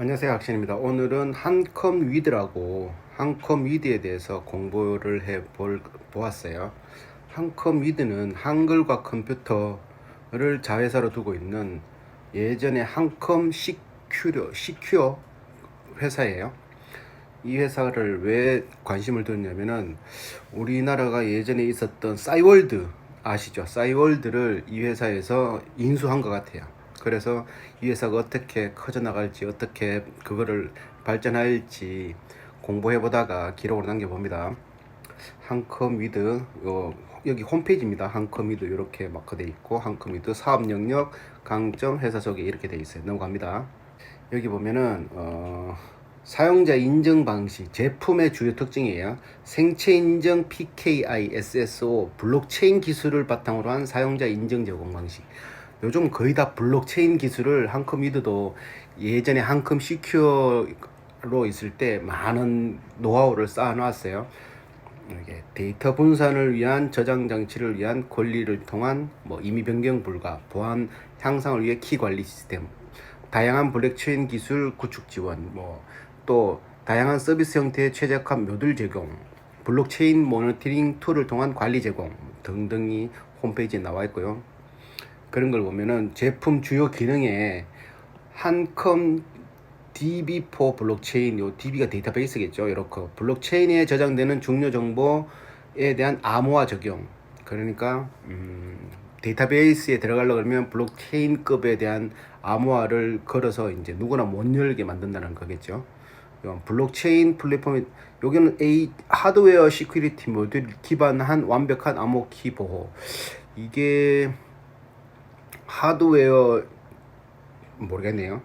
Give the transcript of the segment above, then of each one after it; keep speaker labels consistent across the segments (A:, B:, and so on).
A: 안녕하세요, 학신입니다. 오늘은 한컴위드라고 한컴위드에 대해서 공부를 보았어요. 한컴위드는 한글과 컴퓨터를 자회사로 두고 있는 예전에 한컴 시큐어 회사예요. 이 회사를 왜 관심을 두냐면은 우리나라가 예전에 있었던 싸이월드 아시죠? 싸이월드를 이 회사에서 인수한 것 같아요. 그래서 이 회사가 어떻게 커져나갈지, 어떻게 그거를 발전할지 공부해 보다가 기록으로 남겨봅니다. 한컴위드 여기 홈페이지입니다. 한컴위드 이렇게 마크돼 있고, 한컴위드 사업 영역, 강점, 회사 소개 이렇게 돼 있어요. 넘어갑니다. 여기 보면은 사용자 인증 방식, 제품의 주요 특징이에요. 생체 인증 PKI SSO 블록체인 기술을 바탕으로 한 사용자 인증 제공 방식. 요즘 거의 다 블록체인 기술을 한컴위드도 예전에 한컴 시큐어로 있을 때 많은 노하우를 쌓아놨어요. 이게 데이터 분산을 위한 저장 장치를 위한 권리를 통한 임의 변경 불가, 보안 향상을 위해 키 관리 시스템, 다양한 블록체인 기술 구축 지원, 또 다양한 서비스 형태의 최적화 모듈 제공, 블록체인 모니터링 툴을 통한 관리 제공 등등이 홈페이지에 나와 있고요. 그런 걸 보면은 제품 주요 기능에 한컴 DB4 블록체인, 요 DB가 데이터베이스겠죠. 이렇게 블록체인에 저장되는 중요 정보에 대한 암호화 적용. 그러니까 데이터베이스에 들어가려고 그러면 블록체인급에 대한 암호화를 걸어서 이제 누구나 못 열게 만든다는 거겠죠. 블록체인 플랫폼이 여기는 하드웨어 시큐리티 모듈 기반한 완벽한 암호키 보호. 이게 하드웨어 모르겠네요.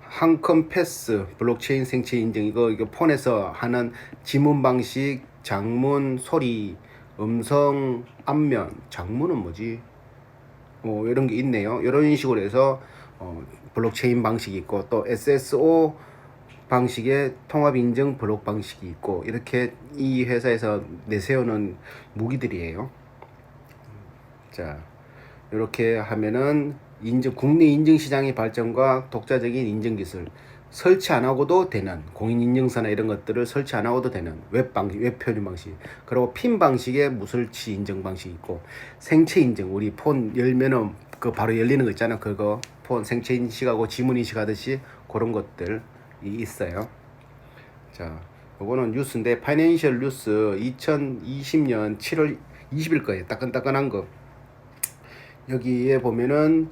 A: 한컴 패스, 블록체인 생체 인증, 이거 폰에서 하는 지문 방식, 장문, 소리, 음성, 안면, 장문은 뭐지? 이런 게 있네요. 이런 식으로 해서 블록체인 방식이 있고, 또 SSO 방식의 통합 인증 블록 방식이 있고, 이렇게 이 회사에서 내세우는 무기들이에요. 자, 이렇게 하면은 국내 인증 시장의 발전과 독자적인 인증 기술, 설치 안 하고도 되는 공인인증서나 이런 것들을 설치 안 하고도 되는 웹 표준 방식, 그리고 핀 방식의 무설치 인증 방식이 있고, 생체 인증, 우리 폰 열면은 그 바로 열리는 거 있잖아. 그거 폰 생체 인식하고 지문 인식하듯이 그런 것들이 있어요. 자, 요거는 뉴스인데, 파이낸셜 뉴스 2020년 7월 20일 거예요. 따끈따끈한 거. 여기에 보면은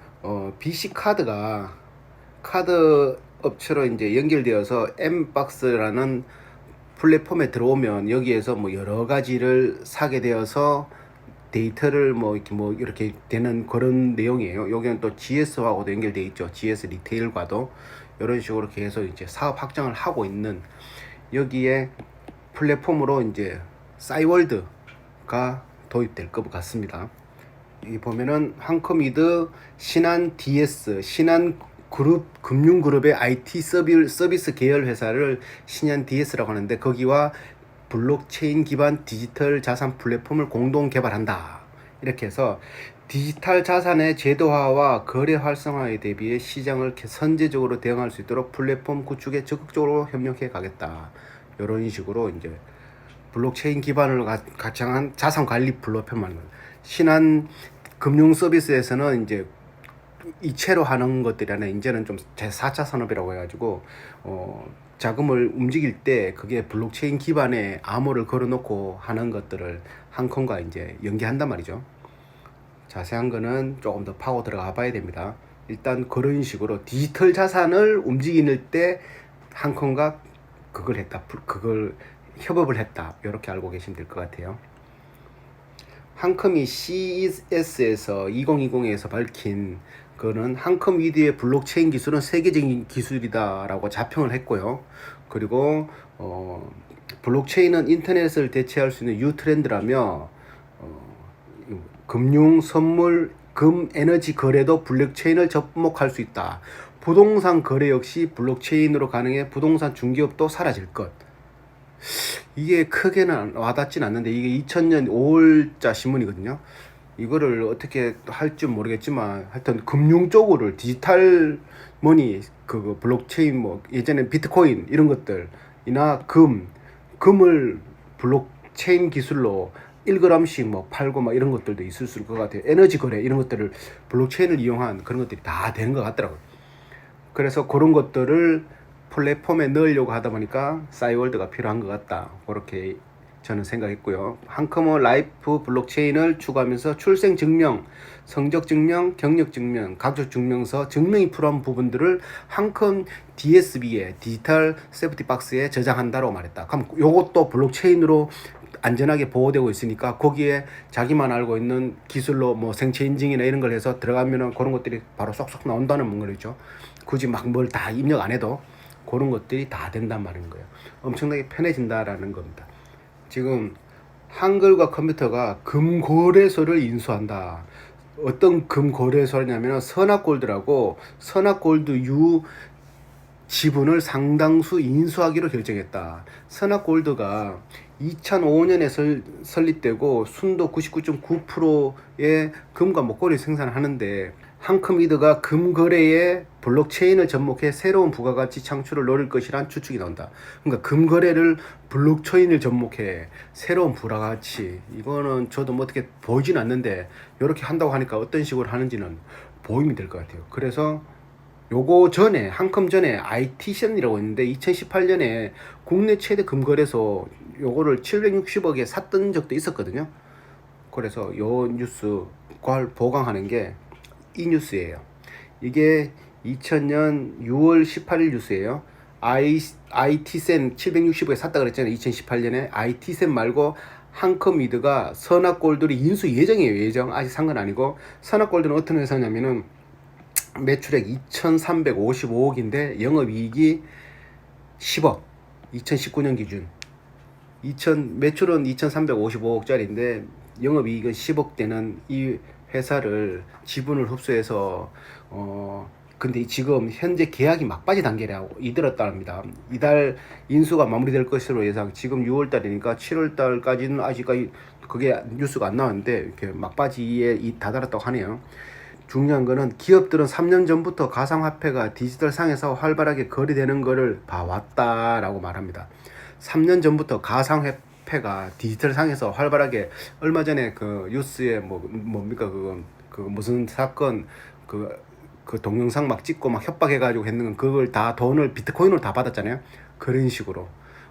A: BC 카드가 카드 업체로 이제 연결되어서 M박스라는 플랫폼에 들어오면 여기에서 여러 가지를 사게 되어서 데이터를 이렇게 되는 그런 내용이에요. 여기는 또 GS하고도 연결되어 있죠. GS 리테일과도 이런 식으로 계속 이제 사업 확장을 하고 있는, 여기에 플랫폼으로 이제 싸이월드가 도입될 것 같습니다. 여기 보면은 한컴위드 신한 DS, 신한 그룹, 금융그룹의 IT 서비스 계열 회사를 신한 DS라고 하는데, 거기와 블록체인 기반 디지털 자산 플랫폼을 공동 개발한다. 이렇게 해서 디지털 자산의 제도화와 거래 활성화에 대비해 시장을 선제적으로 대응할 수 있도록 플랫폼 구축에 적극적으로 협력해 가겠다. 이런 식으로 이제 블록체인 기반을 가장한 자산 관리 플랫폼을, 신한 금융 서비스에서는 이제 이체로 하는 것들이 아니라 이제는 좀 제4차 산업이라고 해가지고 자금을 움직일 때 그게 블록체인 기반의 암호를 걸어놓고 하는 것들을 한컴과 이제 연계한단 말이죠. 자세한 거는 조금 더 파고 들어가 봐야 됩니다. 일단 그런 식으로 디지털 자산을 움직일 때 한컴과 그걸 협업을 했다. 이렇게 알고 계시면 될 것 같아요. 한컴이 CES에서 2020에서 밝힌 그는 한컴위드의 블록체인 기술은 세계적인 기술이다라고 자평을 했고요. 그리고 블록체인은 인터넷을 대체할 수 있는 뉴트렌드라며 금융, 선물, 에너지 거래도 블록체인을 접목할 수 있다. 부동산 거래 역시 블록체인으로 가능해 부동산 중개업도 사라질 것. 이게 크게는 와닿진 않는데, 이게 2000년 5월자 신문이거든요. 이거를 어떻게 할 줄 모르겠지만 하여튼 금융 쪽으로 디지털 머니 그 블록체인 뭐 예전에 비트코인 이런 것들이나 금을 블록체인 기술로 1g씩 뭐 팔고 막 이런 것들도 있을 것 같아요. 에너지 거래 이런 것들을 블록체인을 이용한 그런 것들이 다 되는 것 같더라고요. 그래서 그런 것들을 플랫폼에 넣으려고 하다 보니까 싸이월드가 필요한 것 같다. 그렇게 저는 생각했고요. 한컴은 라이프 블록체인을 추구하면서 출생 증명, 성적 증명, 경력 증명, 가족 증명서, 증명이 필요한 부분들을 한컴 DSB에 디지털 세프티 박스에 저장한다고 말했다. 그럼 요것도 블록체인으로 안전하게 보호되고 있으니까 거기에 자기만 알고 있는 기술로 뭐 생체 인증이나 이런 걸 해서 들어가면은 그런 것들이 바로 쏙쏙 나온다는 거죠. 굳이 막 뭘 다 입력 안 해도 그런 것들이 다 된단 말인 거예요. 엄청나게 편해진다라는 겁니다. 지금 한글과 컴퓨터가 금거래소를 인수한다. 어떤 금거래소냐면 선악골드라고 선악골드 유 지분을 상당수 인수하기로 결정했다. 선악골드가 2005년에 설립되고 순도 99.9%의 금과 목걸이 생산을 하는데 한컴이드가 금거래에 블록체인을 접목해 새로운 부가가치 창출을 노릴 것이란 추측이 나온다. 그러니까 금거래를 블록체인을 접목해 새로운 부가가치, 이거는 저도 뭐 어떻게 보이진 않는데 이렇게 한다고 하니까 어떤 식으로 하는지는 보임이 될 것 같아요. 그래서 요거 전에 한컴 전에 IT센이라고 했는데 2018년에 국내 최대 금거래소 요거를 760억에 샀던 적도 있었거든요. 그래서 요 뉴스 그걸 보강하는 게 이 뉴스예요. 이게 2000년 6월 18일 뉴스예요. IT센 760억에 샀다 그랬잖아요. 2018년에 IT센 말고 한컴미드가 선악골드를 인수 예정이에요. 예정. 아직 산 건 아니고 선악골드는 어떤 회사냐면은 매출액 2,355억인데 영업이익이 10억. 2019년 기준. 매출은 2,355억짜리인데 영업이익은 10억 되는 이 회사를 지분을 흡수해서 근데 지금 현재 계약이 막바지 단계라고 이들었답니다. 이달 인수가 마무리될 것으로 예상. 지금 6월달이니까 7월달까지는 아직까지 그게 뉴스가 안 나왔는데 이렇게 막바지에 다다랐다고 하네요. 중요한 거는 기업들은 3년 전부터 가상화폐가 디지털 상에서 활발하게 거래되는 것을 봐왔다라고 말합니다. 3년 전부터 가상화폐가 디지털 상에서 활발하게 얼마 전에 그 뉴스에 뭡니까 그 무슨 사건 그 동영상 막 찍고 막 협박해가지고 했는 그걸 다 돈을 비트코인으로 다 받았잖아요. 그런 식으로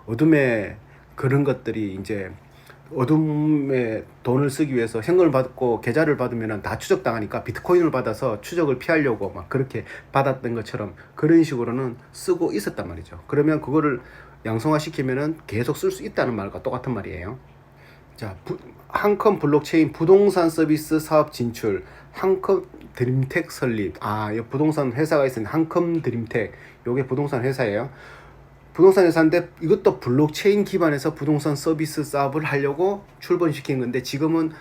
A: 어둠에 그런 것들이 이제 어둠에 돈을 쓰기 위해서 현금을 받고 계좌를 받으면 다 추적당하니까 비트코인을 받아서 추적을 피하려고 막 그렇게 받았던 것처럼 그런 식으로는 쓰고 있었단 말이죠. 그러면 그거를 양성화 시키면은 계속 쓸 수 있다는 말과 똑같은 말이에요. 자, 한컴 블록체인 부동산 서비스 사업 진출, 한컴 드림텍 설립. 이 부동산 회사가 있습니다. 한컴 드림텍. 요게 부동산 회사예요. 부동산 회사인데 이것도 블록체인 기반에서 부동산 서비스 사업을 하려고 출범시킨 건데 지금은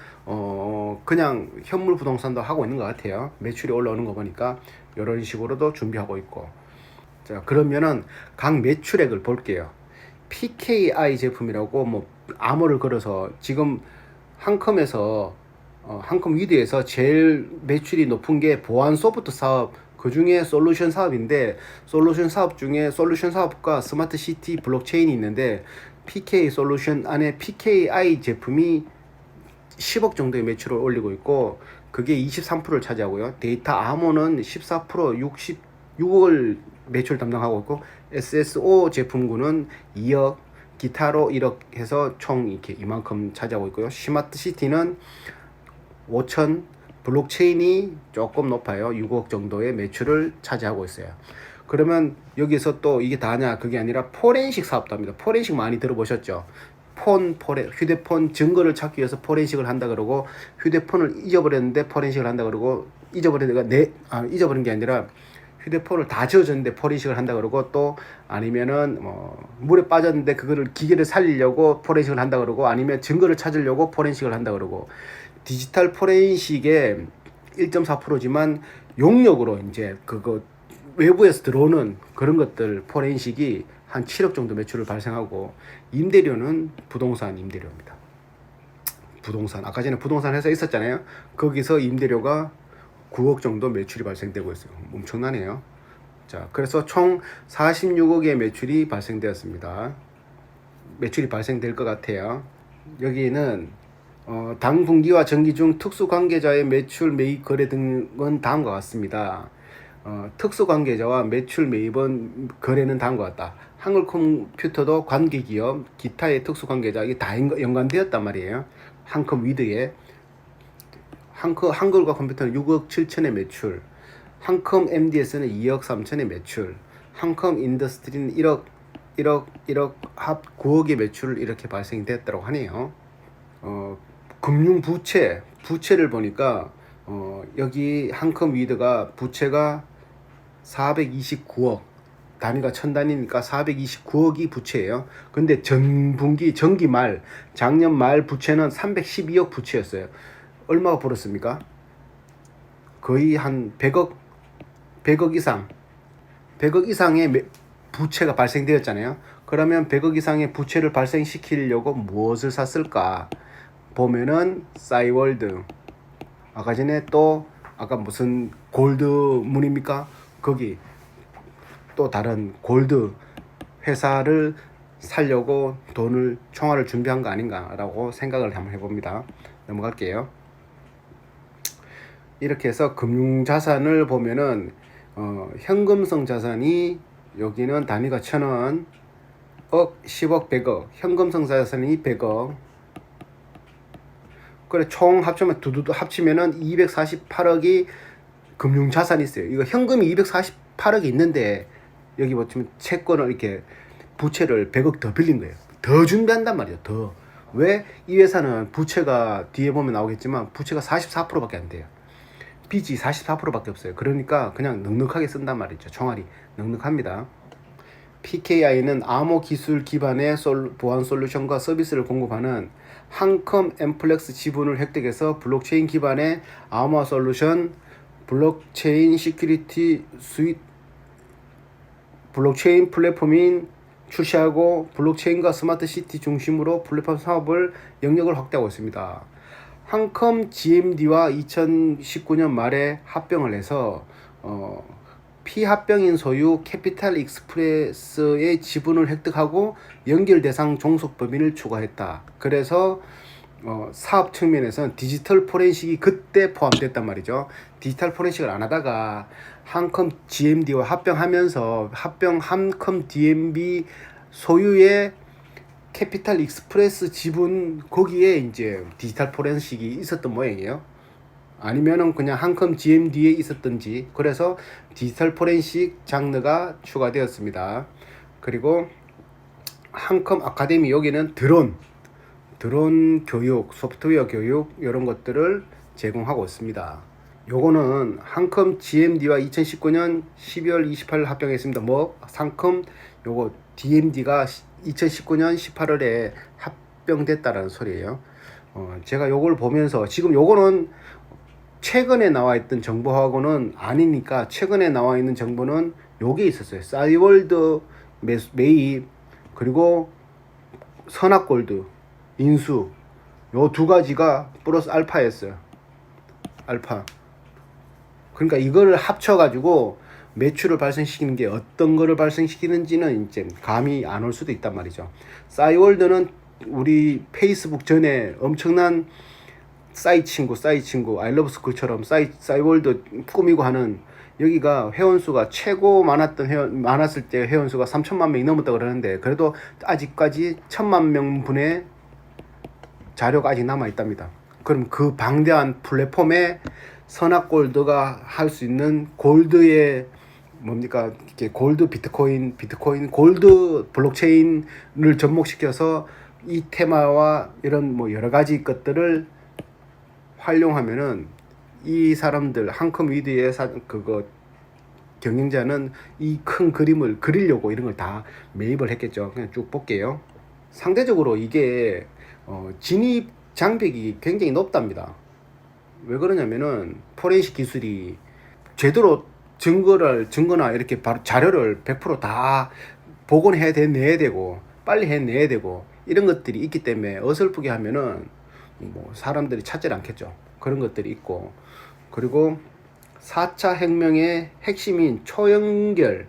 A: 그냥 현물 부동산도 하고 있는 것 같아요. 매출이 올라오는 거 보니까 이런 식으로도 준비하고 있고. 자, 그러면은 각 매출액을 볼게요. PKI 제품이라고 뭐 암호를 걸어서 지금 한컴에서 한컴 위드에서 제일 매출이 높은 게 보안 소프트 사업, 그 중에 솔루션 사업인데 솔루션 사업 중에 솔루션 사업과 스마트 시티 블록체인이 있는데 PK 솔루션 안에 PKI 제품이 10억 정도의 매출을 올리고 있고 그게 23%를 차지하고요. 데이터 암호는 14% 66을 매출 담당하고 있고 SSO 제품군은 2억, 기타로 1억 해서 총 이렇게 이만큼 차지하고 있고요. 스마트 시티는 5천, 블록체인이 조금 높아요. 6억 정도의 매출을 차지하고 있어요. 그러면 여기서 또 이게 다냐? 그게 아니라 포렌식 사업도 합니다. 포렌식 많이 들어보셨죠? 휴대폰 증거를 찾기 위해서 포렌식을 한다 그러고 휴대폰을 잊어버렸는데 포렌식을 한다 그러고 잊어버린 게 아니라 휴대폰을 다 지워졌는데 포렌식을 한다 그러고 또 아니면은 물에 빠졌는데 그거를 기계를 살리려고 포렌식을 한다 그러고 아니면 증거를 찾으려고 포렌식을 한다 그러고 디지털 포렌식의 1.4%지만 용역으로 이제 그거 외부에서 들어오는 그런 것들 포렌식이 한 7억 정도 매출을 발생하고 임대료는 부동산 임대료입니다. 부동산, 아까 전에 부동산 회사 있었잖아요. 거기서 임대료가 9억 정도 매출이 발생되고 있어요. 엄청나네요. 자, 그래서 총 46억의 매출이 발생되었습니다. 매출이 발생될 것 같아요. 여기는 당분기와 정기 중 특수관계자의 매출, 매입, 거래 등은 다음과 같습니다. 특수관계자와 매출, 매입은 거래는 다음과 같다. 한글컴퓨터도 관계기업, 기타의 특수관계자 이게 다 연관되었단 말이에요. 한컴 위드에 한글과 컴퓨터는 6억 7천의 매출, 한컴 MDS는 2억 3천의 매출, 한컴 인더스트리는 1억 합 9억의 매출 이렇게 발생됐다고 하네요. 금융 부채를 보니까 여기 한컴 위드가 부채가 429억, 단위가 1000단위니까 429억이 부채예요. 근데 정기 말, 작년 말 부채는 312억 부채였어요. 얼마가 벌었습니까? 거의 한 100억 이상의 부채가 발생되었잖아요. 그러면 100억 이상의 부채를 발생시키려고 무엇을 샀을까? 보면은 싸이월드, 아까 전에 또 아까 무슨 골드문입니까? 거기 또 다른 골드 회사를 살려고 돈을 총알을 준비한 거 아닌가라고 생각을 한번 해봅니다. 넘어갈게요. 이렇게 해서 금융자산을 보면은 현금성 자산이 여기는 단위가 1000원, 억, 10억, 100억, 현금성 자산이 100억. 그래 총 합치면 두두두 합치면은 248억이 금융자산이 있어요. 이거 현금이 248억이 있는데 여기 보시면 채권을 이렇게 부채를 100억 더 빌린 거예요. 더 준비한단 말이에요. 더. 왜? 이 회사는 부채가 뒤에 보면 나오겠지만 부채가 44%밖에 안 돼요. 빚이 44%밖에 없어요. 그러니까 그냥 넉넉하게 쓴단 말이죠. 총알이 넉넉합니다. PKI는 암호 기술 기반의 보안 솔루션과 서비스를 공급하는 한컴 엠플렉스 지분을 획득해서 블록체인 기반의 암호화 솔루션, 블록체인 시큐리티 스윗, 블록체인 플랫폼인 출시하고 블록체인과 스마트 시티 중심으로 플랫폼 사업을 영역을 확대하고 있습니다. 한컴 GMD와 2019년 말에 합병을 해서 피합병인 소유 캐피탈 익스프레스의 지분을 획득하고 연결 대상 종속 법인을 추가했다. 그래서 사업 측면에서는 디지털 포렌식이 그때 포함됐단 말이죠. 디지털 포렌식을 안 하다가 한컴 GMD와 합병하면서 한컴 DMB 소유의 캐피탈 익스프레스 지분 거기에 이제 디지털 포렌식이 있었던 모양이에요. 아니면은 그냥 한컴 GMD에 있었던지. 그래서 디지털 포렌식 장르가 추가되었습니다. 그리고 한컴 아카데미, 여기는 드론 교육, 소프트웨어 교육 이런 것들을 제공하고 있습니다. 요거는 한컴 GMD와 2019년 12월 28일 합병했습니다. 한컴 요거 DMD가 2019년 18월에 합병됐다라는 소리예요. 제가 요걸 보면서 지금 요거는 최근에 나와 있던 정보하고는 아니니까, 최근에 나와 있는 정보는 요게 있었어요. 싸이월드 매입, 그리고 선악골드 인수, 요 두 가지가 플러스 알파였어요. 알파. 그러니까 이거를 합쳐가지고 매출을 발생시키는 게 어떤 거를 발생시키는지는 이제 감이 안 올 수도 있단 말이죠. 싸이월드는 우리 페이스북 전에 엄청난 싸이 친구, 아이러브스쿨처럼 싸이월드 꾸미고 하는, 여기가 회원수가 최고 많았을 때 회원수가 3천만 명이 넘었다 그러는데, 그래도 아직까지 1000만 명분의 자료가 아직 남아 있답니다. 그럼 그 방대한 플랫폼에 선악골드가 할 수 있는 골드의 뭡니까? 이렇게 골드 비트코인, 골드 블록체인을 접목시켜서 이 테마와 이런 뭐 여러 가지 것들을 활용하면은 이 사람들 한컴 위드의 경영자는 이 큰 그림을 그리려고 이런 걸 다 매입을 했겠죠. 그냥 쭉 볼게요. 상대적으로 이게 진입 장벽이 굉장히 높답니다. 왜 그러냐면은 포렌식 기술이 제대로 증거나 이렇게 바로 자료를 100%다 복원해내야 되고 빨리 해내야 되고 이런 것들이 있기 때문에 어설프게 하면은 뭐 사람들이 찾질 않겠죠. 그런 것들이 있고, 그리고 4차 혁명의 핵심인 초연결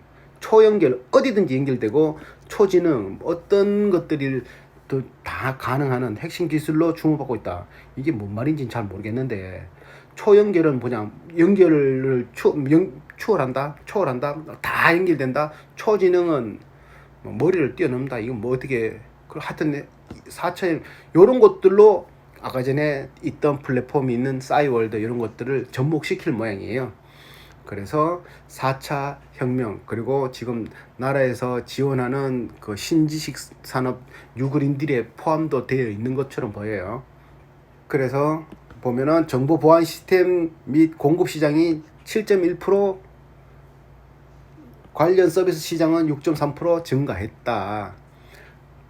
A: 어디든지 연결되고 초지능 어떤 것들이 또 다 가능한 핵심 기술로 주목받고 있다. 이게 뭔 말인지는 잘 모르겠는데, 초연결은 뭐냐, 연결을 초월한다 다 연결된다. 초지능은 뭐 머리를 뛰어넘다. 이건 뭐 어떻게 하여튼 4차 요런 것들로 아까 전에 있던 플랫폼이 있는 싸이월드 이런 것들을 접목시킬 모양이에요. 그래서 4차 혁명, 그리고 지금 나라에서 지원하는 그 신지식 산업 뉴그린딜에 포함도 되어 있는 것처럼 보여요. 그래서 보면은 정보 보안 시스템 및 공급 시장이 7.1%, 관련 서비스 시장은 6.3% 증가했다.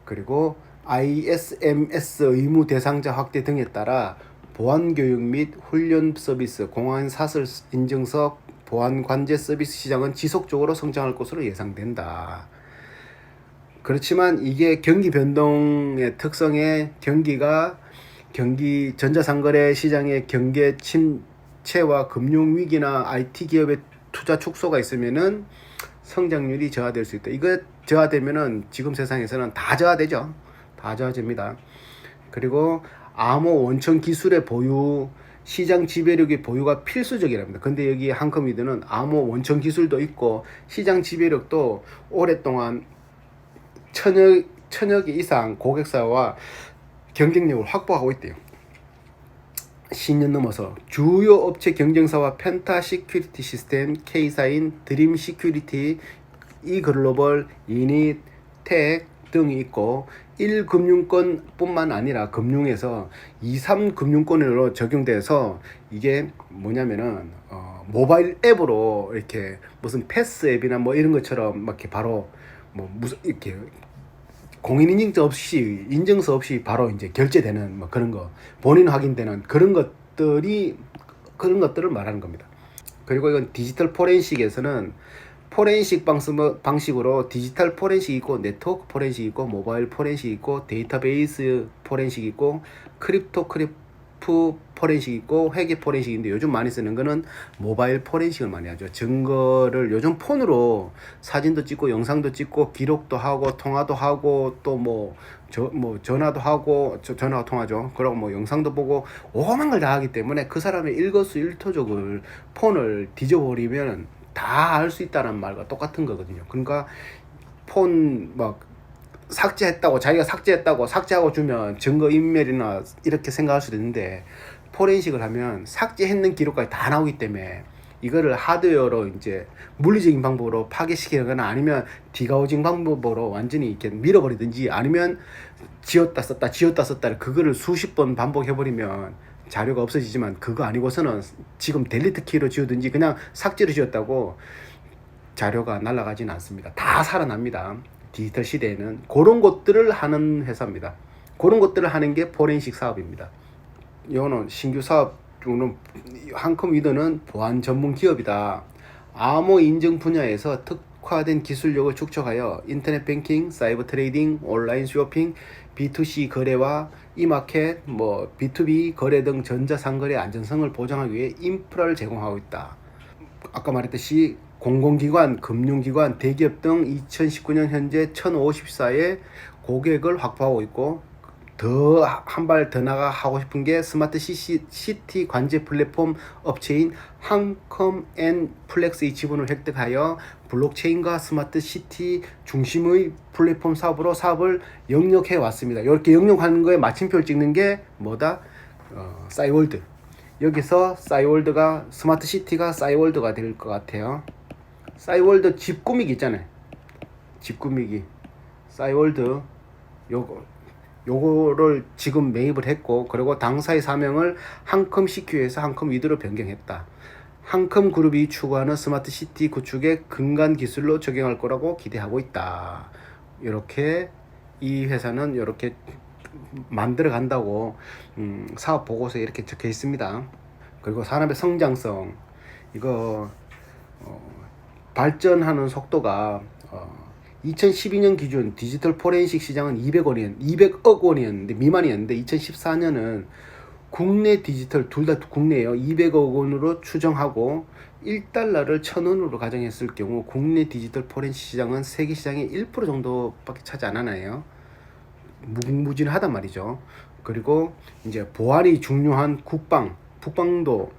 A: 그리고 ISMS 의무 대상자 확대 등에 따라 보안 교육 및 훈련 서비스, 공안 사설 인증서 보안 관제 서비스 시장은 지속적으로 성장할 것으로 예상된다. 그렇지만 이게 경기 변동의 특성에 경기 전자상거래 시장의 경계 침체와 금융 위기나 IT 기업의 투자 축소가 있으면은 성장률이 저하될 수 있다. 이거 저하되면은 지금 세상에서는 다 저하되죠. 다 저하집니다. 그리고 암호 원천 기술의 보유, 시장 지배력의 보유가 필수적이랍니다. 근데 여기 한컴위드는 암호 원천 기술도 있고 시장 지배력도 오랫동안 천여 개 이상 고객사와 경쟁력을 확보하고 있대요. 10년 넘어서 주요 업체 경쟁사와 펜타 시큐리티 시스템, K사인, 드림 시큐리티, 이글로벌, 이닛, 텍 등이 있고 1금융권 뿐만 아니라 금융에서 2, 3금융권으로 적용돼서 이게 뭐냐면은 모바일 앱으로 이렇게 무슨 패스 앱이나 뭐 이런 것처럼 막 이렇게 바로 뭐 무슨 이렇게 인증서 없이 바로 이제 결제되는 뭐 그런 거, 본인 확인되는 그런 것들을 말하는 겁니다. 그리고 이건 디지털 포렌식에서는 포렌식 방식으로 디지털 포렌식이 있고, 네트워크 포렌식이 있고, 모바일 포렌식이 있고, 데이터베이스 포렌식이 있고, 크립프 포렌식이 있고, 회계 포렌식인데 요즘 많이 쓰는 거는 모바일 포렌식을 많이 하죠. 증거를 요즘 폰으로 사진도 찍고 영상도 찍고 기록도 하고 통화도 하고 또 전화도 하고 전화가 통하죠. 그리고 뭐 영상도 보고 오만 걸 다 하기 때문에 그 사람의 일거수일투족을 폰을 뒤져버리면 다 알 수 있다는 말과 똑같은 거거든요. 그러니까 폰 자기가 삭제했다고 삭제하고 주면 증거인멸이나 이렇게 생각할 수도 있는데, 포렌식을 하면 삭제했는 기록까지 다 나오기 때문에 이거를 하드웨어로 이제 물리적인 방법으로 파괴시키거나 아니면 디가우징 방법으로 완전히 이렇게 밀어버리든지 아니면 지웠다 썼다를 그거를 수십 번 반복해버리면 자료가 없어지지만, 그거 아니고서는 지금 델리트 키로 지우든지 그냥 삭제로 지웠다고 자료가 날아가지는 않습니다. 다 살아납니다. 디지털 시대에는 그런 것들을 하는 회사입니다. 그런 것들을 하는 게 포렌식 사업입니다. 이거는 신규 사업 중은 한컴위드는 보안 전문 기업이다. 암호 인증 분야에서 특화된 기술력을 축적하여 인터넷 뱅킹, 사이버 트레이딩, 온라인 쇼핑, B2C 거래와 이마켓, B2B 거래 등 전자상거래 안전성을 보장하기 위해 인프라를 제공하고 있다. 아까 말했듯이 공공기관, 금융기관, 대기업 등 2019년 현재 1054의 고객을 확보하고 있고, 더 한 발 더 나가 하고 싶은 게 스마트 시티 관제 플랫폼 업체인 한컴앤플렉스의 지분을 획득하여 블록체인과 스마트 시티 중심의 플랫폼 사업으로 사업을 영역해 왔습니다. 이렇게 영역하는 거에 마침표를 찍는 게 뭐다? 싸이월드. 여기서 싸이월드가, 스마트 시티가 싸이월드가 될 것 같아요. 싸이월드 집 꾸미기 있잖아요. 집 꾸미기. 싸이월드 요거를 지금 매입을 했고, 그리고 당사의 사명을 한컴 CQ에서 한컴 위드로 변경했다. 한컴 그룹이 추구하는 스마트 시티 구축에 근간 기술로 적용할 거라고 기대하고 있다. 이렇게 이 회사는 이렇게 만들어 간다고 사업 보고서에 이렇게 적혀 있습니다. 그리고 산업의 성장성, 이거 발전하는 속도가 2012년 기준 디지털 포렌식 시장은 200억 원이었는데 미만이었는데 2014년은 국내 디지털 둘 다 국내예요. 200억 원으로 추정하고 1달러를 1,000원으로 가정했을 경우 국내 디지털 포렌식 시장은 세계 시장의 1% 정도밖에 차지 안 하나요? 무궁무진하단 말이죠. 그리고 이제 보안이 중요한 북방도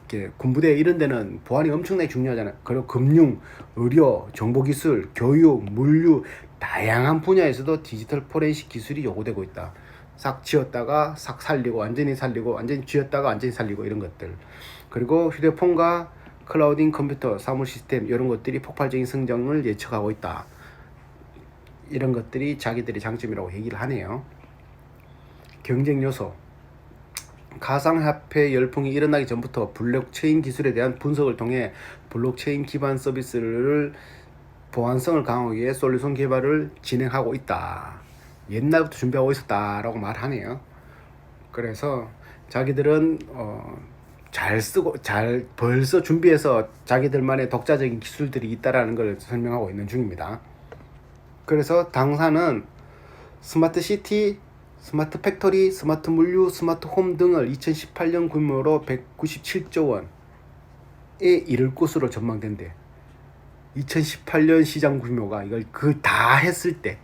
A: 이렇게 군부대 이런 데는 보안이 엄청나게 중요하잖아요. 그리고 금융, 의료, 정보기술, 교육, 물류 다양한 분야에서도 디지털 포렌식 기술이 요구되고 있다. 싹 지었다가 싹 살리고 완전히 지었다가 완전히 살리고 이런 것들. 그리고 휴대폰과 클라우딩 컴퓨터, 사물 시스템 이런 것들이 폭발적인 성장을 예측하고 있다. 이런 것들이 자기들의 장점이라고 얘기를 하네요. 경쟁 요소. 가상화폐 열풍이 일어나기 전부터 블록체인 기술에 대한 분석을 통해 블록체인 기반 서비스를 보안성을 강화하기 위해 솔루션 개발을 진행하고 있다. 옛날부터 준비하고 있었다라고 말하네요. 그래서 자기들은 잘 벌써 준비해서 자기들만의 독자적인 기술들이 있다라는 걸 설명하고 있는 중입니다. 그래서 당사는 스마트 시티, 스마트 팩토리, 스마트 물류, 스마트 홈 등을 2018년 규모로 197조 원에 이를 것으로 전망된대. 2018년 시장 규모가 이걸 다 했을 때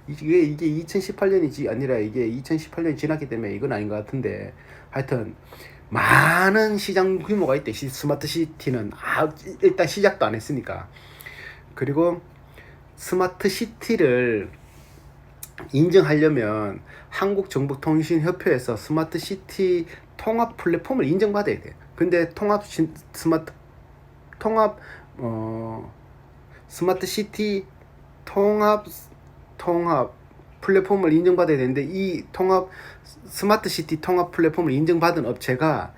A: 이게 2018년이지 아니라 이게 2018년이 지났기 때문에 이건 아닌 것 같은데, 하여튼 많은 시장 규모가 있대. 스마트 시티는 일단 시작도 안 했으니까. 그리고 스마트 시티를 인정하려면 한국정보통신협회에서 스마트 시티 통합 플랫폼을 인정받아야 돼. 근데 스마트 시티 통합 플랫폼을 인정받아야 되는데, 이 스마트 시티 통합 플랫폼을 인정받은 업체가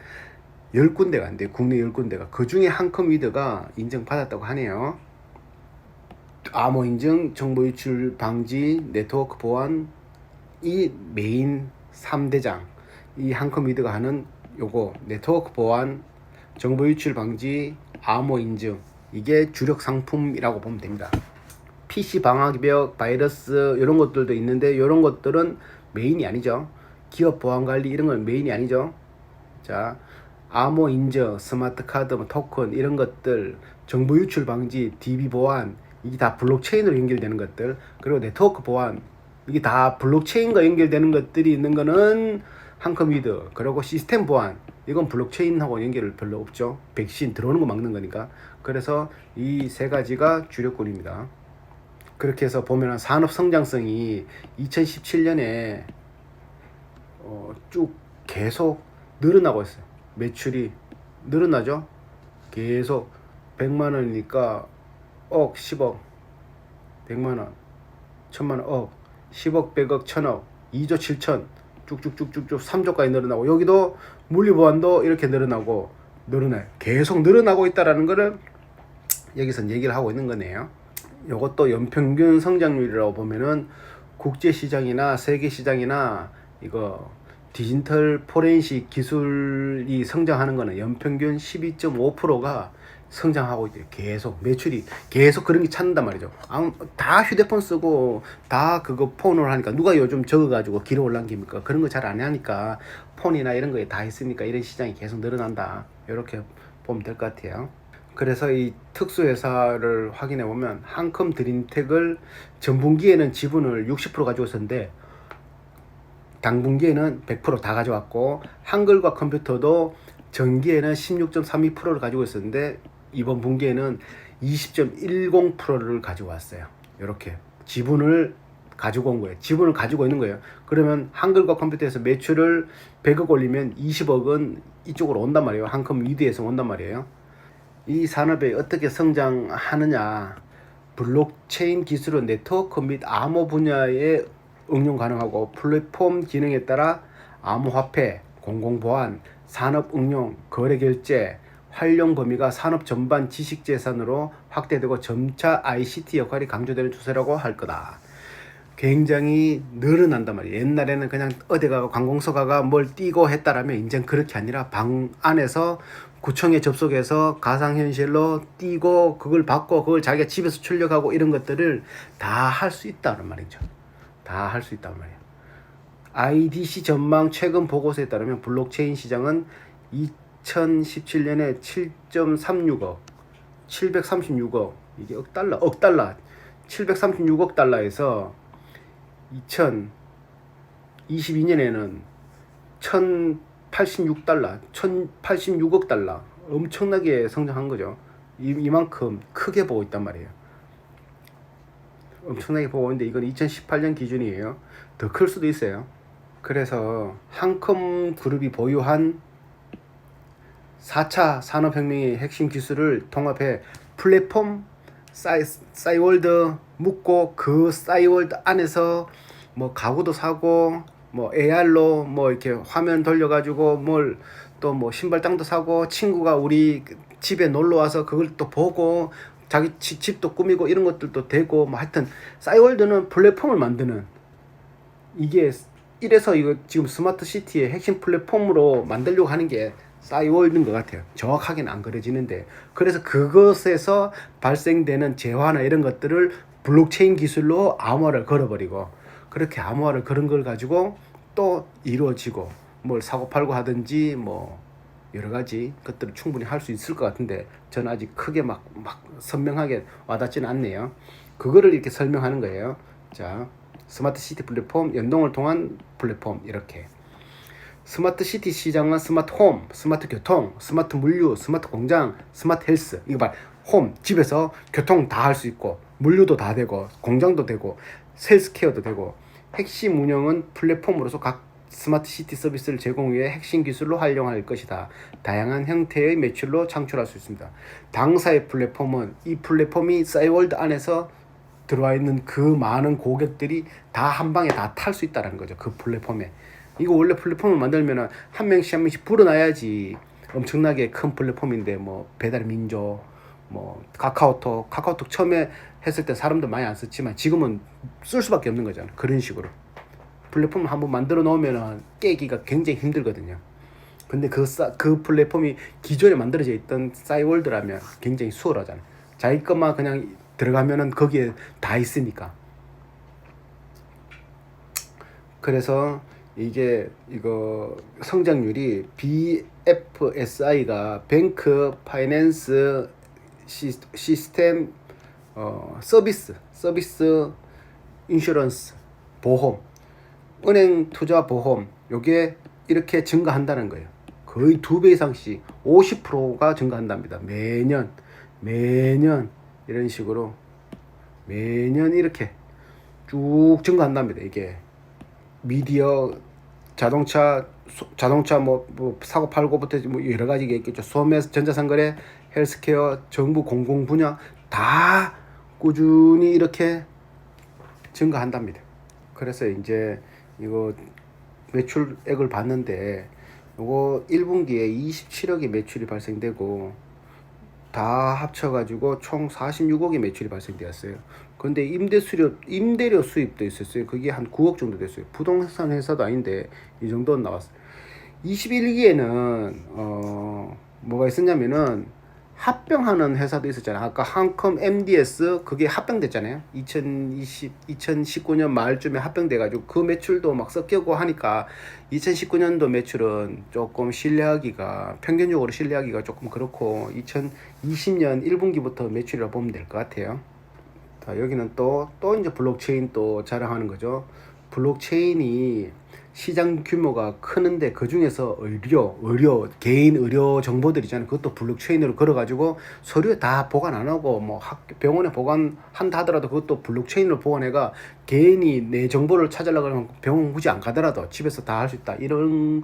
A: 10군데가 안 돼. 국내 10군데가. 그 중에 한컴위드가 인정받았다고 하네요. 암호 인증, 정보 유출 방지, 네트워크 보안, 이 메인 3대장. 이 한컴위드가 하는 요거 네트워크 보안, 정보 유출 방지, 암호 인증, 이게 주력 상품이라고 보면 됩니다. PC 방화벽, 바이러스 이런 것들도 있는데 이런 것들은 메인이 아니죠. 기업 보안 관리 이런 건 메인이 아니죠. 자, 암호 인증, 스마트 카드, 토큰 이런 것들, 정보 유출 방지, DB 보안, 이게 다 블록체인으로 연결되는 것들. 그리고 네트워크 보안, 이게 다 블록체인과 연결되는 것들이 있는 거는 한컴위드. 그리고 시스템 보안, 이건 블록체인하고 연결을 별로 없죠. 백신 들어오는 거 막는 거니까. 그래서 이 세 가지가 주력군입니다. 그렇게 해서 보면 산업 성장성이 2017년에 쭉 계속 늘어나고 있어요. 매출이 늘어나죠. 계속 100만 원이니까 억, 10억, 100만 원, 1000만 원, 억, 10억, 100억, 1000억, 2조 7천, 쭉쭉쭉쭉쭉 3조까지 늘어나고, 여기도 물리보안도 이렇게 늘어나요. 계속 늘어나고 있다라는 거를 여기서 얘기를 하고 있는 거네요. 이것도 연평균 성장률이라고 보면은 국제시장이나 세계시장이나 이거 디지털 포렌식 기술이 성장하는 거는 연평균 12.5%가 성장하고 있대요. 계속 매출이 계속 그런 게 찾는단 말이죠. 다 휴대폰 쓰고 다 그거 폰으로 하니까 누가 요즘 적어가지고 길어 올라갑니까? 그런 거 잘 안 하니까 폰이나 이런 거에 다 있으니까 이런 시장이 계속 늘어난다. 이렇게 보면 될 것 같아요. 그래서 이 특수회사를 확인해 보면 한컴 드림텍을 전분기에는 지분을 60% 가지고 있었는데 당분기에는 100% 다 가져왔고, 한글과 컴퓨터도 전기에는 16.32%를 가지고 있었는데 이번 분기에는 20.10%를 가지고 왔어요. 이렇게 지분을 가지고 온 거예요. 지분을 가지고 있는 거예요. 그러면 한글과 컴퓨터에서 매출을 100억 올리면 20억은 이쪽으로 온단 말이에요. 한컴위드에서 온단 말이에요. 이 산업에 어떻게 성장하느냐, 블록체인 기술은 네트워크 및 암호 분야에 응용 가능하고, 플랫폼 기능에 따라 암호화폐, 공공보안, 산업응용, 거래결제, 활용 범위가 산업 전반 지식재산으로 확대되고 점차 ICT 역할이 강조되는 추세라고 할 거다. 굉장히 늘어난단 말이에요. 옛날에는 그냥 어디 가고 관공서 가가 뭘 띄고 했다라면 이제는 그렇게 아니라 방 안에서 구청에 접속해서 가상현실로 띄고 그걸 받고 그걸 자기가 집에서 출력하고 이런 것들을 다 할 수 있다는 말이죠. 다 할 수 있단 말이에요. IDC 전망 최근 보고서에 따르면 블록체인 시장은 2017년에 7.36억, 736억, 이게 억 달러, 736억 달러에서 2022년에는 1086달러, 1086억 달러, 엄청나게 성장한 거죠. 이만큼 크게 보고 있단 말이에요. 엄청나게 보고 있는데 이건 2018년 기준이에요. 더 클 수도 있어요. 그래서 한컴 그룹이 보유한 4차 산업혁명의 핵심 기술을 통합해 플랫폼 싸이월드 묶고 그 싸이월드 안에서 뭐 가구도 사고 뭐 AR로 뭐 이렇게 화면 돌려가지고 뭘 또 뭐 신발장도 사고 친구가 우리 집에 놀러 와서 그걸 또 보고 자기 집도 꾸미고 이런 것들도 되고 뭐 하여튼 싸이월드는 플랫폼을 만드는 이게 이래서 이거 지금 스마트 시티의 핵심 플랫폼으로 만들려고 하는 게 싸이월드인 것 같아요. 정확하게는 안 그려지는데 그래서 그것에서 발생되는 재화나 이런 것들을 블록체인 기술로 암호화를 걸어버리고 그렇게 암호화를 그런 걸 가지고 또 이루어지고 뭘 사고 팔고 하든지 뭐 여러 가지 것들을 충분히 할 수 있을 것 같은데 저는 아직 크게 막 선명하게 와닿지는 않네요. 그거를 이렇게 설명하는 거예요. 자, 스마트 시티 플랫폼, 연동을 통한 플랫폼 이렇게. 스마트 시티 시장은 스마트 홈, 스마트 교통, 스마트 물류, 스마트 공장, 스마트 헬스. 이거 봐. 홈, 집에서 교통 다 할 수 있고 물류도 다 되고 공장도 되고 헬스케어도 되고 핵심 운영은 플랫폼으로서 각 스마트 시티 서비스를 제공 위해 핵심 기술로 활용할 것이다. 다양한 형태의 매출로 창출할 수 있습니다. 당사의 플랫폼은 이 플랫폼이 싸이월드 안에서 들어와 있는 그 많은 고객들이 다 한 방에 다 탈 수 있다는 거죠. 그 플랫폼에. 이거 원래 플랫폼을 만들면은 한 명씩 불어놔야지 엄청나게 큰 플랫폼인데 뭐 배달민족, 뭐 카카오톡 처음에 했을 때 사람들 많이 안 썼지만 지금은 쓸 수밖에 없는 거잖아. 그런 식으로. 플랫폼을 한번 만들어 놓으면 깨기가 굉장히 힘들거든요. 근데 그 플랫폼이 기존에 만들어져 있던 싸이월드라면 굉장히 수월하잖아요. 자기 것만 그냥 들어가면은 거기에 다 있으니까. 그래서 이거 성장률이 BFSI가 뱅크 파이낸스 시스템 서비스 인슈런스 보험 은행 투자 보험 요게 이렇게 증가한다는 거예요. 거의 2배 이상씩 50%가 증가한답니다. 매년 이런 식으로 매년 이렇게 쭉 증가한답니다. 이게 미디어 자동차 뭐 사고 팔고부터 뭐 여러 가지가 있겠죠. 소매 전자상거래 헬스케어 정부 공공 분야 다 꾸준히 이렇게 증가한답니다. 그래서 이제 이거 매출액을 봤는데 요거 1분기에 27억의 매출이 발생되고 다 합쳐가지고 총 46억의 매출이 발생되었어요. 근데 임대료 수입도 있었어요. 그게 한 9억 정도 됐어요. 부동산 회사도 아닌데 이 정도는 나왔어요. 21기에는 뭐가 있었냐면은 합병하는 회사도 있었잖아요. 아까 한컴 MDS 그게 합병됐잖아요. 2019년 말쯤에 합병돼가지고 그 매출도 막 섞이고 하니까 2019년도 매출은 조금 평균적으로 신뢰하기가 조금 그렇고 2020년 1분기부터 매출이라 보면 될 것 같아요. 자, 여기는 또 이제 블록체인 또 자랑하는 거죠. 블록체인이 시장 규모가 크는데 그 중에서 개인 의료 정보들 있잖아요. 그것도 블록체인으로 걸어가지고 서류에 다 보관 안 하고 뭐 병원에 보관한다 하더라도 그것도 블록체인으로 보관해가 개인이 내 정보를 찾으려고 하면 병원 굳이 안 가더라도 집에서 다 할 수 있다. 이런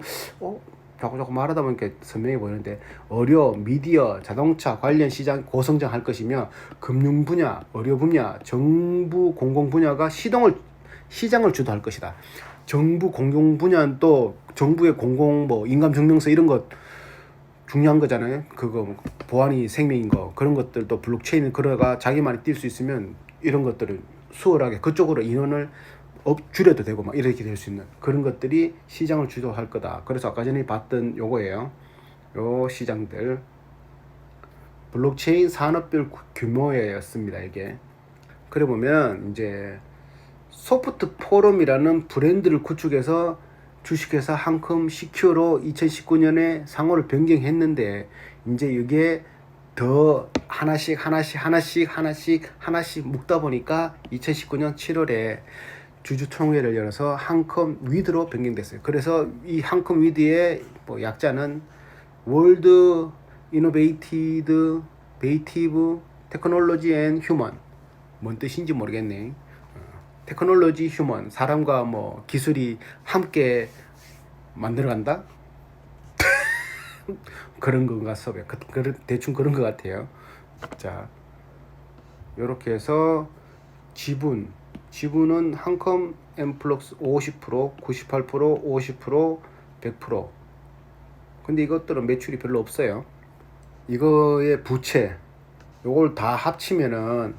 A: 자꾸 말하다 보니까 선명해 보이는데 의료, 미디어, 자동차 관련 시장 고성장할 것이며 금융 분야, 의료 분야, 정부 공공 분야가 시장을 주도할 것이다. 정부 공공 분야는 또 정부의 공공 뭐 인감증명서 이런 것 중요한 거잖아요. 그거 보안이 생명인 거 그런 것들도 블록체인 걸어가 자기만이 뛸 수 있으면 이런 것들을 수월하게 그쪽으로 인원을 줄여도 되고 막 이렇게 될 수 있는 그런 것들이 시장을 주도할 거다. 그래서 아까 전에 봤던 요거예요. 요 시장들 블록체인 산업별 규모였습니다. 이게 그래 보면 이제 소프트 포럼이라는 브랜드를 구축해서 주식회사 한컴 시큐어로 2019년에 상호를 변경했는데, 이제 이게 더 하나씩 묶다 보니까 2019년 7월에 주주총회를 열어서 한컴 위드로 변경됐어요. 그래서 이 한컴 위드의 뭐 약자는 월드 이노베이티드 베이티브 테크놀로지 앤 휴먼, 뭔 뜻인지 모르겠네. 테크놀로지 휴먼, 사람과 뭐 기술이 함께 만들어간다? 그런 건가 섭외. 대충 그런 것 같아요. 자, 요렇게 해서 지분은 한컴 엠플럭스 50%, 98%, 50%, 100%. 근데 이것들은 매출이 별로 없어요. 이거의 부채, 요걸 다 합치면은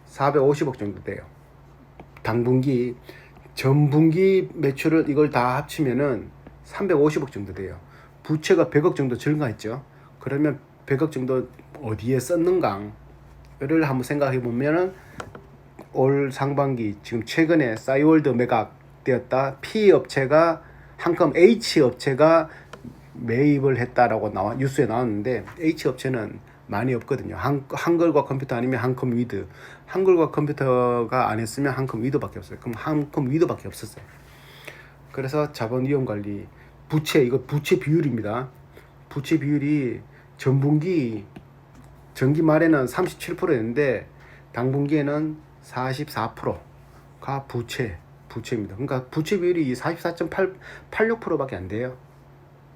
A: 450억 정도 돼요. 당분기, 전분기 매출을 이걸 다 합치면은 350억 정도 돼요. 부채가 100억 정도 증가했죠. 그러면 100억 정도 어디에 썼는가를 한번 생각해 보면은, 올 상반기 지금 최근에 싸이월드 매각되었다. P 업체가 한컴 H 업체가 매입을 했다라고 뉴스에 나왔는데, H 업체는 많이 없거든요. 한글과 컴퓨터 아니면 한컴 위드. 한글과 컴퓨터가 안 했으면 한컴 위드밖에 없어요. 그럼 한컴 위드밖에 없었어요. 그래서 자본 이용 관리, 부채, 이거 부채 비율입니다. 부채 비율이 전분기 전기 말에는 37%였는데 당분기에는 44%가 부채입니다. 그러니까 부채 비율이 44.86%밖에 안 돼요.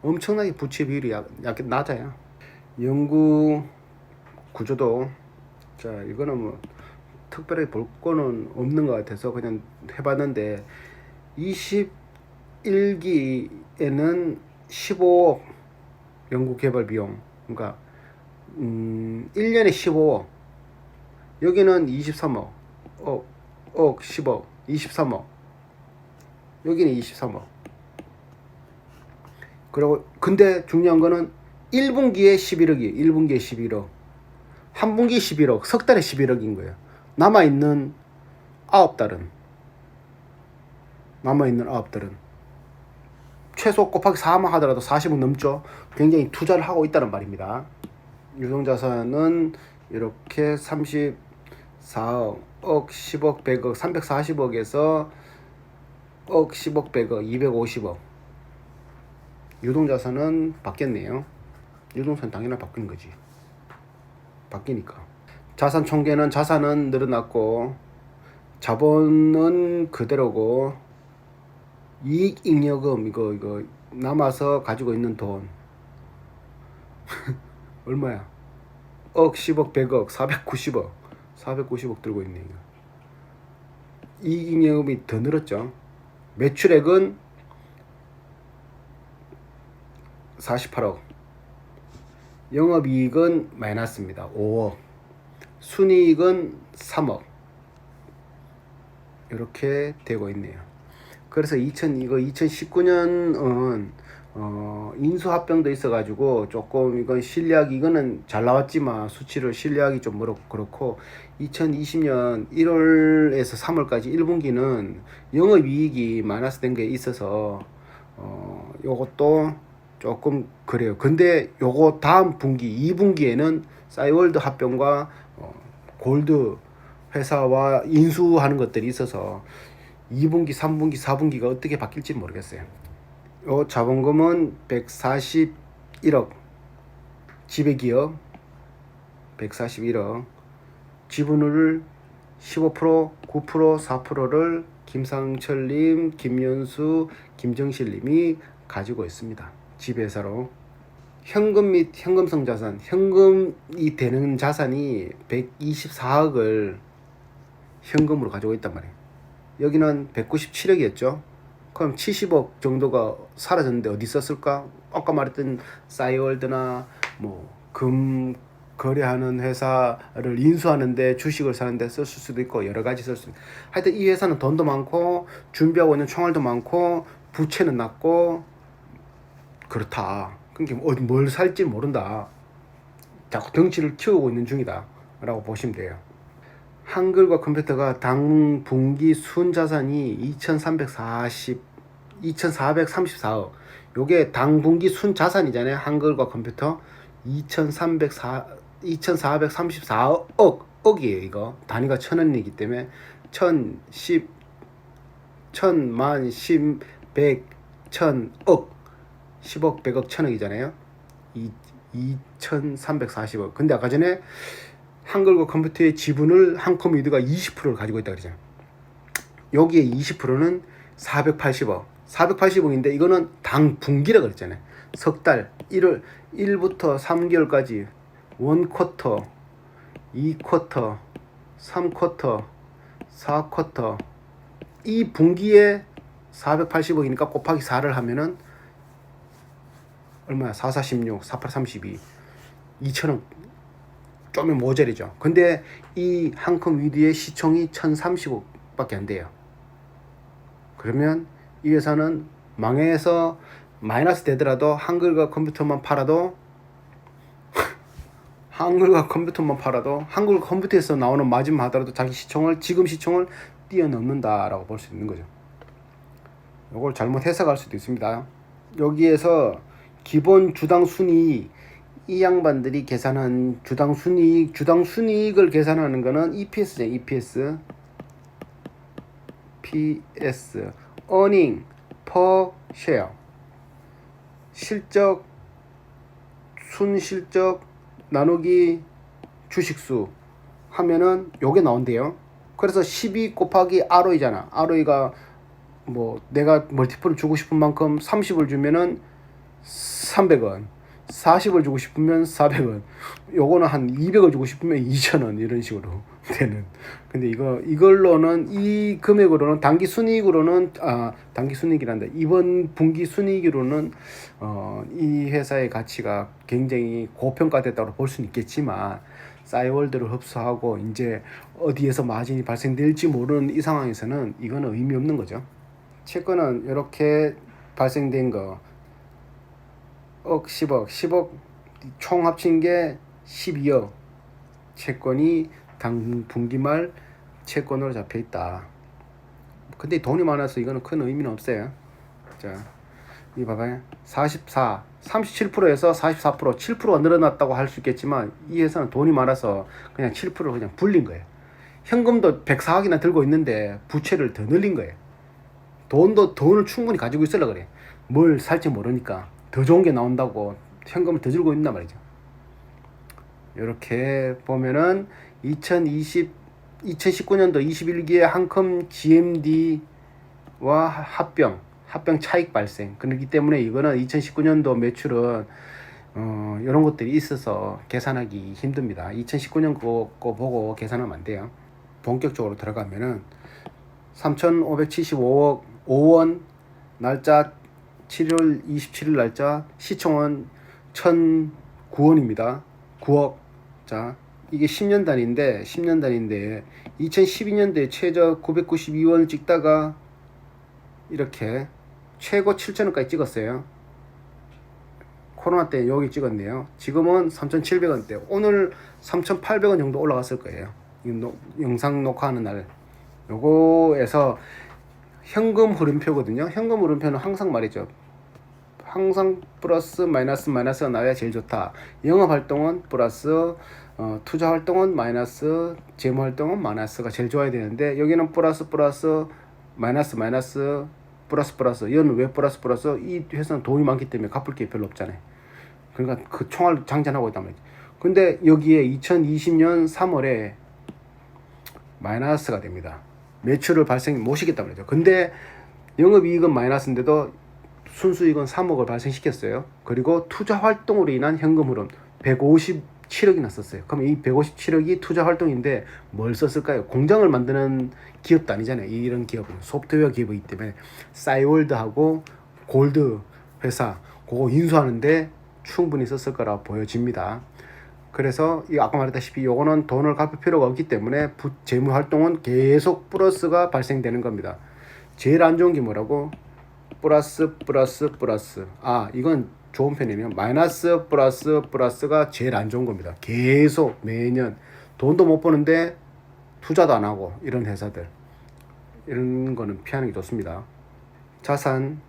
A: 엄청나게 부채 비율이 약간 낮아요. 연구 구조도, 자, 이거는 뭐 특별히 볼 거는 없는 것 같아서 그냥 해봤는데, 21기에는 15억 연구개발 비용, 그러니까 1년에 15억, 여기는 23억, 10억, 23억, 여기는 23억. 그리고 근데 중요한 거는 1분기에 11억이 1분기에 11억, 한 분기 11억, 석 달에 11억인 거예요. 남아있는 9달은 최소 곱하기 4만 하더라도 40억 넘죠. 굉장히 투자를 하고 있다는 말입니다. 유동자산은 이렇게 34억, 10억, 100억, 340억에서 10억, 100억, 250억. 유동자산은 바뀌었네요. 유동산 당연히 바뀐 거지. 바뀌니까. 자산 총계는, 자산은 늘어났고 자본은 그대로고, 이익잉여금, 이거 남아서 가지고 있는 돈 얼마야? 10억, 100억, 490억 들고 있네. 이익잉여금이 더 늘었죠. 매출액은 48억, 영업이익은 마이너스입니다. 5억, 순이익은 3억, 이렇게 되고 있네요. 그래서 2019년은 인수합병도 있어가지고 조금 이건 실리학, 이거는 잘 나왔지만 수치를 실리하기 좀 그렇고, 2020년 1월에서 3월까지 1분기는 영업이익이 마이너스 된 게 있어서 요것도 조금 그래요. 근데 요거 다음 분기 2분기에는 싸이월드 합병과 골드 회사와 인수하는 것들이 있어서 2분기, 3분기, 4분기가 어떻게 바뀔지 모르겠어요. 요 자본금은 141억, 지배기업 141억, 지분을 15%, 9%, 4%를 김상철님, 김연수, 김정실님이 가지고 있습니다. 지배사로. 현금 및 현금성 자산, 현금이 되는 자산이 124억을 현금으로 가지고 있단 말이에요. 여기는 197억이었죠. 그럼 70억 정도가 사라졌는데 어디 썼을까? 아까 말했던 싸이월드나 뭐 금 거래하는 회사를 인수하는데, 주식을 사는데 썼을 수도 있고, 여러 가지 쓸 수 있고. 하여튼 이 회사는 돈도 많고 준비하고 있는 총알도 많고 부채는 낮고 그렇다. 그러니까 뭘 살지 모른다. 자꾸 덩치를 키우고 있는 중이다 라고 보시면 돼요. 한글과 컴퓨터가 당분기 순자산이 2434억. 요게 당분기 순자산이잖아요. 한글과 컴퓨터 2434억이에요. 이거 단위가 천원이기 때문에 1010 천만 10백 1000억 10억 100억 1000억이잖아요. 2340억. 근데 아까 전에 한글과 컴퓨터의 지분을 한컴위드가 20%를 가지고 있다 그러잖아요. 여기에 20%는 480억. 480억인데 이거는 당 분기라 그랬잖아요. 석 달, 1부터 3개월까지 1쿼터, 2쿼터, 3쿼터, 4쿼터. 이 분기에 480억이니까 곱하기 4를 하면은 얼마야? 4, 4, 16, 4, 8, 32. 2천억 좀이 모자리죠. 근데 이 한컴위드의 시총이 1030억밖에 안 돼요. 그러면 이 회사는 망해서 마이너스 되더라도 한글과 컴퓨터만 팔아도 한글과 컴퓨터에서 나오는 마진만 하더라도 자기 지금 시총을 뛰어넘는다라고 볼 수 있는 거죠. 이걸 잘못 해석할 수도 있습니다. 여기에서 기본 주당 순이익, 이 양반들이 계산한 주당 순이익을 계산하는 거는 EPS죠. EPS, PS, earning per share, 실적, 순실적 나누기 주식수 하면은 요게 나온대요. 그래서 12 곱하기 ROE잖아. ROE가 뭐 내가 멀티플을 주고 싶은 만큼 30을 주면은 300원, 40을 주고 싶으면 400원, 요거는 한 200을 주고 싶으면 2,000원 이런 식으로 되는. 근데 이걸로는 이 금액으로는 단기 순이익이란다. 이번 분기 순이익으로는 이 회사의 가치가 굉장히 고평가됐다고 볼 수는 있겠지만 싸이월드를 흡수하고 이제 어디에서 마진이 발생될지 모르는 이 상황에서는 이거는 의미 없는 거죠. 채권은 이렇게 발생된 거 억, 10억 총 합친 게 12억 채권이 당 분기말 채권으로 잡혀 있다. 근데 돈이 많아서 이거는 큰 의미는 없어요. 자, 이 봐봐요. 37%에서 44%, 7%가 늘어났다고 할 수 있겠지만 이 회사는 돈이 많아서 그냥 7%를 그냥 불린 거예요. 현금도 104억이나 들고 있는데 부채를 더 늘린 거예요. 돈을 충분히 가지고 있으려 그래. 뭘 살지 모르니까 더 좋은 게 나온다고 현금을 더 들고 있단 말이죠. 이렇게 보면은 2019년도 21기에 한컴 GMD와 합병 차익 발생. 그렇기 때문에 이거는 2019년도 매출은 이런 것들이 있어서 계산하기 힘듭니다. 2019년 거 보고 계산하면 안 돼요. 본격적으로 들어가면은 3,575억 5원 날짜 7월 27일 날짜 시총은 1,009원입니다. 9억. 자, 이게 10년 단위인데 2012년도에 최저 992원을 찍다가 이렇게 최고 7,000원까지 찍었어요. 코로나 때 여기 찍었네요. 지금은 3,700원대. 오늘 3,800원 정도 올라갔을 거예요. 영상 녹화하는 날. 요거에서 현금 흐름표거든요. 현금 흐름표는 항상 말이죠. 항상 플러스 마이너스가 나와야 제일 좋다. 영업 활동은 플러스, 투자 활동은 마이너스, 재무 활동은 마이너스가 제일 좋아야 되는데 여기는 플러스 마이너스 플러스. 이건 왜 플러스? 이 회사는 돈이 많기 때문에 갚을 게 별로 없잖아요. 그러니까 그 총알 장전하고 있단 말이죠. 근데 여기에 2020년 3월에 마이너스가 됩니다. 매출을 못 시켰단 말이죠. 근데 영업이익은 마이너스인데도 순수익은 3억을 발생시켰어요. 그리고 투자 활동으로 인한 현금 흐름 157억이나 썼어요. 그럼 이 157억이 투자 활동인데 뭘 썼을까요? 공장을 만드는 기업도 아니잖아요. 이런 기업은 소프트웨어 기업이기 때문에 싸이월드하고 골드 회사 그거 인수하는데 충분히 썼을 거라 보여집니다. 그래서 아까 말했다시피 요거는 돈을 갚을 필요가 없기 때문에 재무 활동은 계속 플러스가 발생되는 겁니다. 제일 안 좋은 게 뭐라고? 플러스. 이건 좋은 편이네요. 마이너스 플러스가 제일 안 좋은 겁니다. 계속 매년 돈도 못 버는데 투자도 안 하고 이런 회사들, 이런 거는 피하는 게 좋습니다. 자산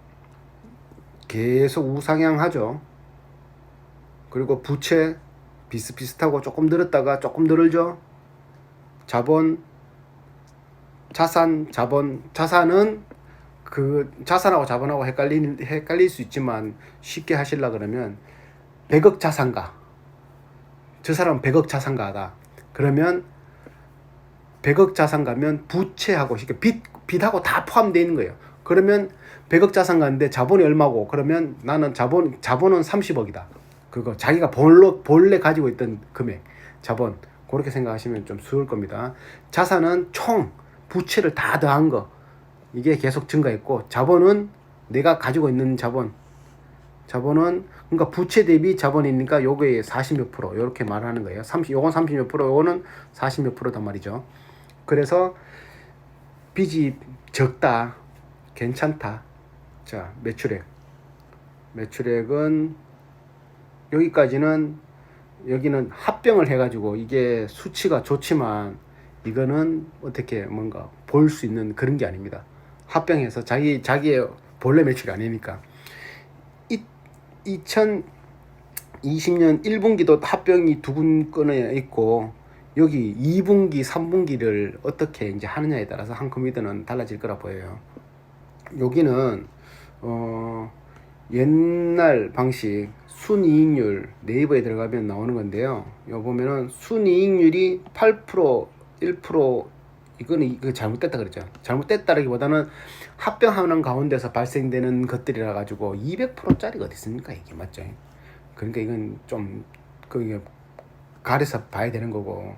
A: 계속 우상향하죠. 그리고 부채 비슷비슷하고 조금 늘었다가 조금 늘죠. 자본, 자산, 자본, 자산은 그 자산하고 자본하고 헷갈릴 수 있지만 쉽게 하시려 그러면 100억 자산가, 저 사람은 100억 자산가다. 그러면 100억 자산가면 부채하고 빚하고 다 포함되어 있는 거예요. 그러면 100억 자산가인데 자본이 얼마고? 그러면 나는 자본은 30억이다. 그거 자기가 본래 가지고 있던 금액, 자본. 그렇게 생각하시면 좀 쉬울 겁니다. 자산은 총 부채를 다 더한 거, 이게 계속 증가했고, 자본은 내가 가지고 있는 자본은 그러니까 부채 대비 자본이니까 요거에 40몇 프로 이렇게 말하는 거예요. 요건 30몇 프로, 요거는 40몇 프로단 말이죠. 그래서 빚이 적다, 괜찮다. 자, 매출액은 여기까지는, 여기는 합병을 해가지고 이게 수치가 좋지만 이거는 어떻게 뭔가 볼 수 있는 그런 게 아닙니다. 합병해서 자기의 본래 매출이 아니니까. 2020년 1분기도 합병이 두 건에 있고, 여기 2분기, 3분기를 어떻게 이제 하느냐에 따라서 한 컴퓨터는 달라질 거라 보여요. 여기는 옛날 방식 순이익률, 네이버에 들어가면 나오는 건데요. 여기 보면은 순이익률이 8%, 1%, 이거 잘못됐다 그랬죠. 잘못됐다라기보다는 합병하는 가운데서 발생되는 것들이라 가지고 200%짜리가 어디 있습니까? 이게 맞죠? 그러니까 이건 좀 그게 가려서 봐야 되는 거고,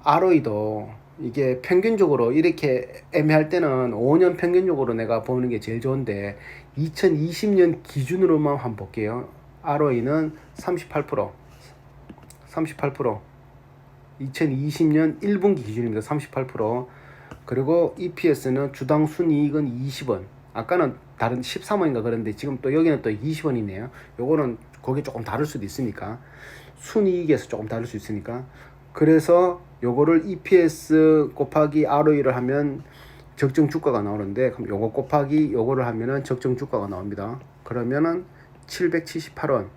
A: ROE도 이게 평균적으로 이렇게 애매할 때는 5년 평균적으로 내가 보는 게 제일 좋은데, 2020년 기준으로만 한번 볼게요. ROE는 38%, 2020년 1분기 기준입니다. 38%. 그리고 EPS는 주당 순이익은 20원. 아까는 다른 13원인가 그런데 지금 또 여기는 또 20원이네요. 요거는 거기 조금 다를 수도 있으니까, 순이익에서 조금 다를 수 있으니까. 그래서 요거를 EPS 곱하기 ROE를 하면 적정 주가가 나오는데, 그럼 요거 곱하기 요거를 하면은 적정 주가가 나옵니다. 그러면은 778원,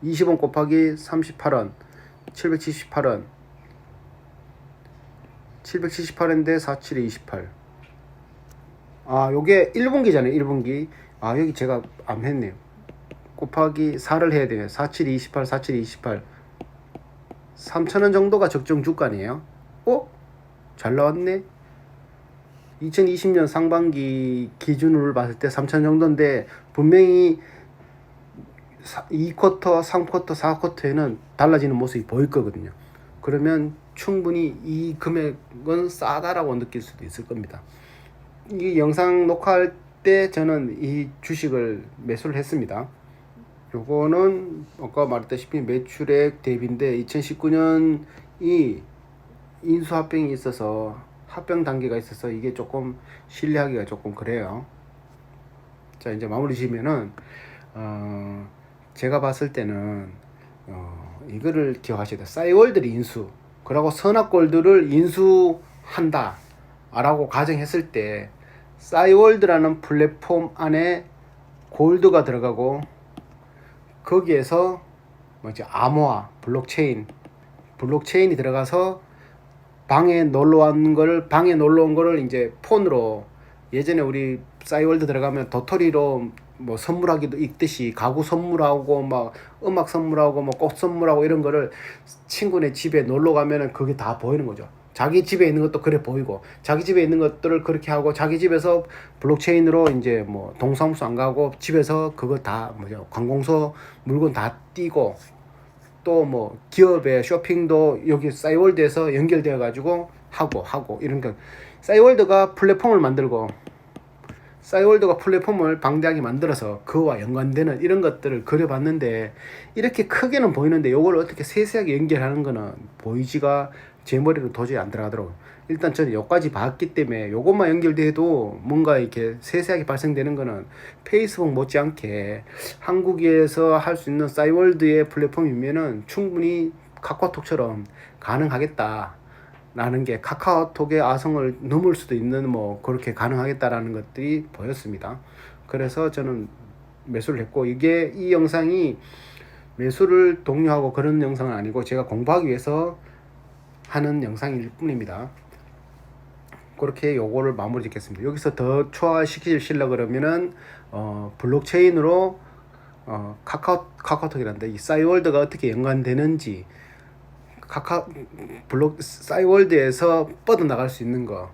A: 20원 곱하기 38원, 778원, 778인데 47에 28. 요게 1분기잖아요. 1분기. 여기 제가 안 했네요. 곱하기 4를 해야 되네요. 47에 28, 47에 28. 3,000원 정도가 적정 주가네요. 잘 나왔네. 2020년 상반기 기준으로 봤을 때 3,000 정도인데, 분명히 2쿼터, 3쿼터, 4쿼터에는 달라지는 모습이 보일 거거든요. 그러면 충분히 이 금액은 싸다라고 느낄 수도 있을 겁니다. 이 영상 녹화할 때 저는 이 주식을 매수를 했습니다. 요거는 아까 말했다시피 매출액 대비인데, 2019년이 인수합병이 있어서, 합병 단계가 있어서 이게 조금 신뢰하기가 조금 그래요. 자, 이제 마무리 지으면은 제가 봤을 때는 이거를 기억하셔야 돼요. 싸이월드를 인수, 그리고 선악골드를 인수한다 라고 가정했을 때, 싸이월드라는 플랫폼 안에 골드가 들어가고, 거기에서 암호화, 블록체인이 들어가서 방에 놀러 온 거를 이제 폰으로, 예전에 우리 싸이월드 들어가면 도토리로 뭐 선물하기도 있듯이 가구 선물하고 막 음악 선물하고 뭐 꽃 선물하고 이런 거를 친구네 집에 놀러 가면은 그게 다 보이는 거죠. 자기 집에 있는 것도 그래 보이고, 자기 집에 있는 것들을 그렇게 하고, 자기 집에서 블록체인으로 이제 뭐 동사무소 안 가고 집에서 그거 다 관공서 물건 다 띄고, 또 뭐 기업의 쇼핑도 여기 싸이월드에서 연결되어 가지고 하고 이런 거. 싸이월드가 플랫폼을 방대하게 만들어서 그와 연관되는 이런 것들을 그려봤는데, 이렇게 크게는 보이는데 이걸 어떻게 세세하게 연결하는 거는 보이지가 제 머리로 도저히 안 들어가더라고요. 일단 저는 여기까지 봤기 때문에 요것만 연결돼도 뭔가 이렇게 세세하게 발생되는 거는 페이스북 못지않게 한국에서 할 수 있는 싸이월드의 플랫폼이면은 충분히 카카오톡처럼 가능하겠다 라는 게 카카오톡의 아성을 넘을 수도 있는 뭐 그렇게 가능하겠다라는 것들이 보였습니다. 그래서 저는 매수를 했고, 이게 이 영상이 매수를 독려하고 그런 영상은 아니고 제가 공부하기 위해서 하는 영상일 뿐입니다. 그렇게 요거를 마무리 짓겠습니다. 여기서 더 초화시키려 그러면은 블록체인으로 카카오톡이란다. 이 싸이월드가 어떻게 연관되는지, 싸이월드에서 뻗어나갈 수 있는 거,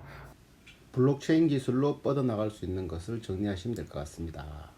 A: 블록체인 기술로 뻗어나갈 수 있는 것을 정리하시면 될 것 같습니다.